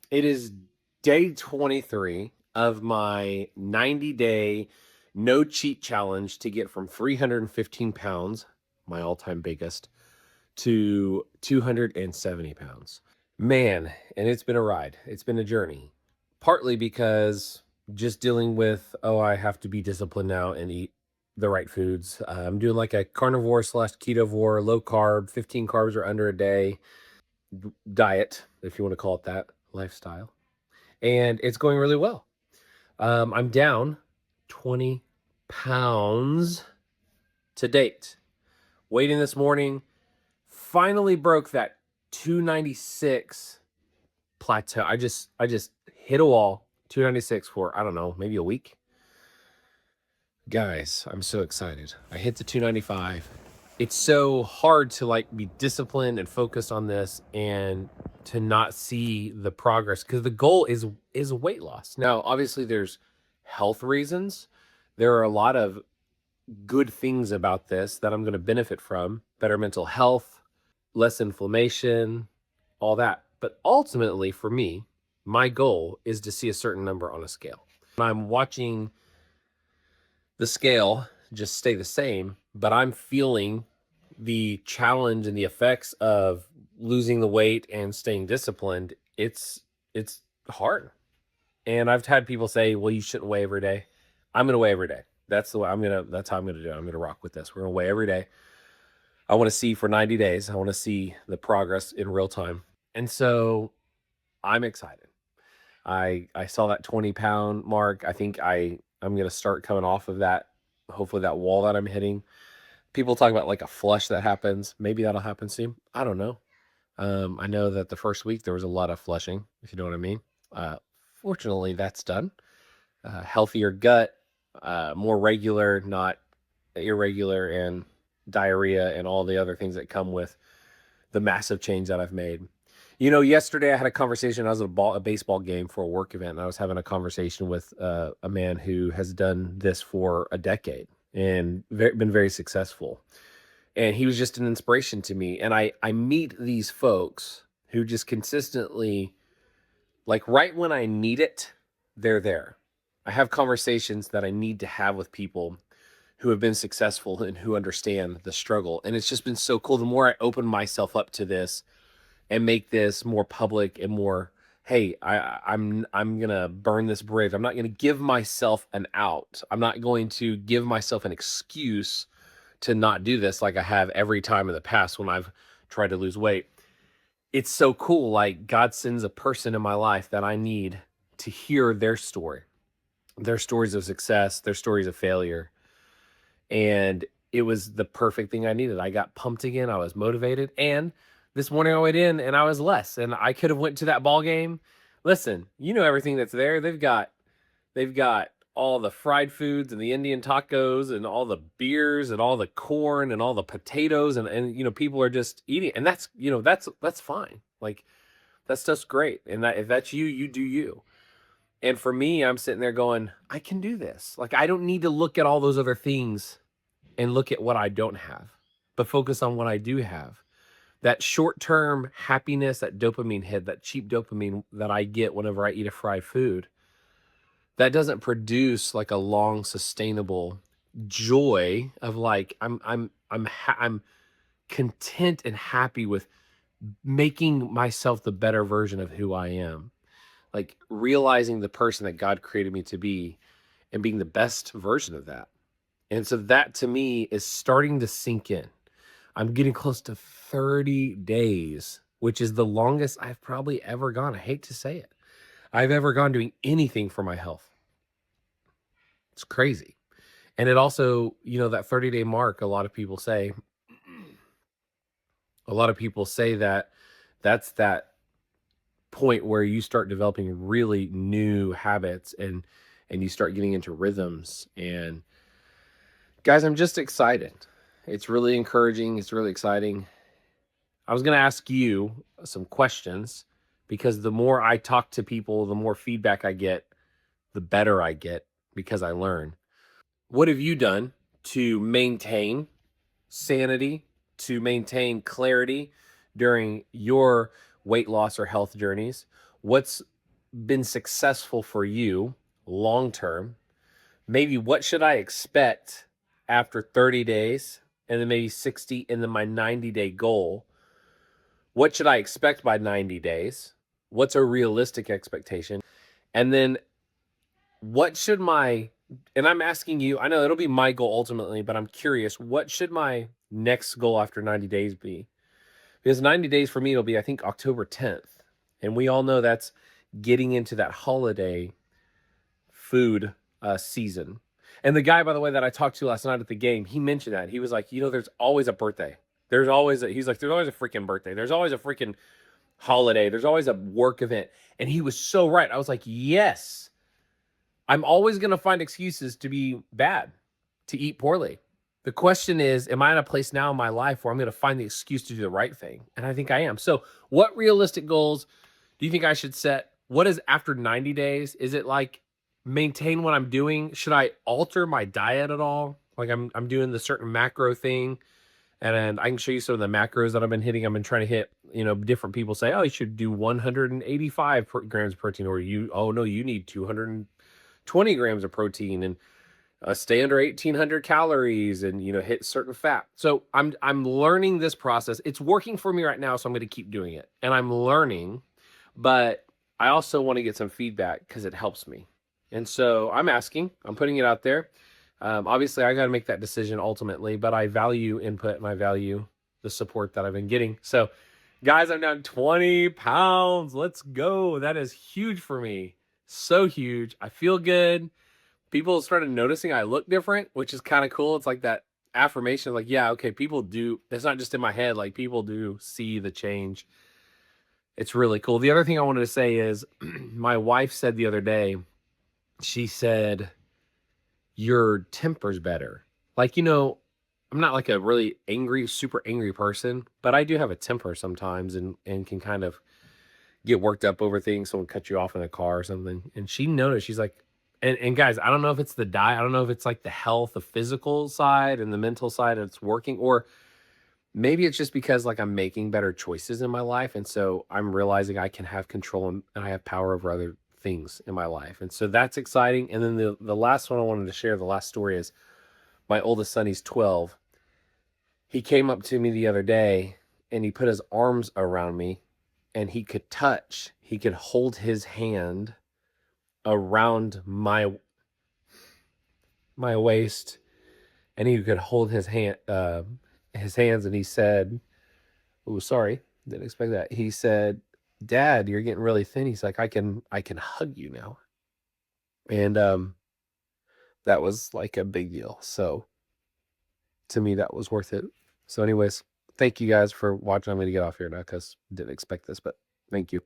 It is day 23 of my 90-day no cheat challenge to get from 315 pounds, my all-time biggest, to 270 pounds. Man, and it's been a ride. It's been a journey. Partly because just dealing with, oh, I have to be disciplined now and eat the right foods. I'm doing like a carnivore slash ketovore, low carb, 15 carbs or under a day diet, if you want to call it that, lifestyle. And it's going really well. I'm down 20 pounds to date. Waiting this morning, finally broke that 296 plateau. I just hit a wall, 296 for I don't know, maybe a week. Guys, I'm so excited. I hit the 295. It's so hard to like be disciplined and focused on this and to not see the progress because the goal is weight loss. Now, obviously there's health reasons. There are a lot of good things about this that I'm going to benefit from, better mental health, less inflammation, all that. But ultimately for me, my goal is to see a certain number on a scale. I'm watching the scale just stay the same, but I'm feeling the challenge and the effects of losing the weight and staying disciplined. It's hard. And I've had people say, "Well, you shouldn't weigh every day." I'm going to weigh every day. That's the way that's how I'm going to do it. I'm going to rock with this. We're going to weigh every day. I want to see for 90 days. I want to see the progress in real time. And so I'm excited. I saw that 20-pound mark. I think I'm going to start coming off of that, hopefully that wall that I'm hitting. People talk about like a flush that happens. Maybe that'll happen soon. I don't know. I know that the first week there was a lot of flushing, if you know what I mean. Fortunately, that's done. Healthier gut, more regular, not irregular, and diarrhea and all the other things that come with the massive change that I've made. You know, yesterday I had a conversation. I was at a baseball game for a work event, and I was having a conversation with a man who has done this for a decade and been very successful. And he was just an inspiration to me. And I meet these folks who just consistently, like right when I need it, they're there. I have conversations that I need to have with people who have been successful and who understand the struggle. And it's just been so cool. The more I open myself up to this and make this more public and more, hey, I'm gonna burn this bridge. I'm not gonna give myself an out. I'm not going to give myself an excuse to not do this like I have every time in the past when I've tried to lose weight. It's so cool. Like God sends a person in my life that I need to hear their story, their stories of success, their stories of failure. And it was the perfect thing I needed. I got pumped again. I was motivated. And this morning I went in and I was less. And I could have went to that ball game. Listen, you know everything that's there. They've got all the fried foods and the Indian tacos and all the beers and all the corn and all the potatoes and you know people are just eating and that's you know that's fine. Like that stuff's great. And that if that's you, you do you. And for me, I'm sitting there going, I can do this. Like I don't need to look at all those other things and look at what I don't have, but focus on what I do have. That short-term happiness, that dopamine hit, that cheap dopamine that I get whenever I eat a fried food, that doesn't produce like a long sustainable joy of like I'm content and happy with making myself the better version of who I am. Like realizing the person that God created me to be and being the best version of that. And so that to me is starting to sink in. I'm getting close to 30 days, which is the longest I've probably ever gone. I hate to say it. I've ever gone doing anything for my health. It's crazy. And it also, you know, that 30-day mark, a lot of people say that that's that point where you start developing really new habits and you start getting into rhythms. And guys, I'm just excited. It's really encouraging. It's really exciting. I was going to ask you some questions because the more I talk to people, the more feedback I get, the better I get because I learn. What have you done to maintain sanity, to maintain clarity during your weight loss or health journeys? What's been successful for you long term? Maybe what should I expect after 30 days and then maybe 60 and then my 90-day goal? What should I expect by 90 days? What's a realistic expectation? And then what should my, and I'm asking you, I know it'll be my goal ultimately, but I'm curious, what should my next goal after 90 days be? Because 90 days for me, it'll be, I think, October 10th. And we all know that's getting into that holiday food season. And the guy, by the way, that I talked to last night at the game, he mentioned that. He was like, there's always a birthday. There's always he's like, there's always a freaking birthday. There's always a freaking holiday. There's always a work event. And he was so right. I was like, yes, I'm always going to find excuses to be bad, to eat poorly. The question is, am I in a place now in my life where I'm going to find the excuse to do the right thing? And I think I am. So what realistic goals do you think I should set? What is after 90 days? Is it like maintain what I'm doing? Should I alter my diet at all? Like I'm doing the certain macro thing. And I can show you some of the macros that I've been hitting. I've been trying to hit, different people say, oh, you should do 185 grams of protein, or oh no, you need 220 grams of protein and stay under 1800 calories and, hit certain fat. So I'm learning this process. It's working for me right now. So I'm going to keep doing it and I'm learning, but I also want to get some feedback because it helps me. And so I'm putting it out there. Obviously I got to make that decision ultimately, but I value input and I value the support that I've been getting. So guys, I'm down 20 pounds. Let's go. That is huge for me. So huge. I feel good. People started noticing I look different, which is kind of cool. It's like that affirmation, like, yeah, okay, people do. It's not just in my head. Like people do see the change. It's really cool. The other thing I wanted to say is my wife said the other day, she said, your temper's better. Like, I'm not like a really super angry person, but I do have a temper sometimes and can kind of get worked up over things. Someone cut you off in a car or something. And she noticed, she's like, and guys, I don't know if it's the diet. I don't know if it's like the health, the physical side and the mental side it's working, or maybe it's just because like I'm making better choices in my life. And so I'm realizing I can have control and I have power over other things in my life. And so that's exciting. And then the last one I wanted to share, the last story is my oldest son, he's 12. He came up to me the other day and he put his arms around me and he could hold his hand around my waist and he could hold his hands and he said, oh, sorry, didn't expect that. He said, Dad, you're getting really thin. He's like, I can hug you now. And that was like a big deal. So to me, that was worth it. So anyways, thank you guys for watching. I'm going to get off here now because didn't expect this, but thank you.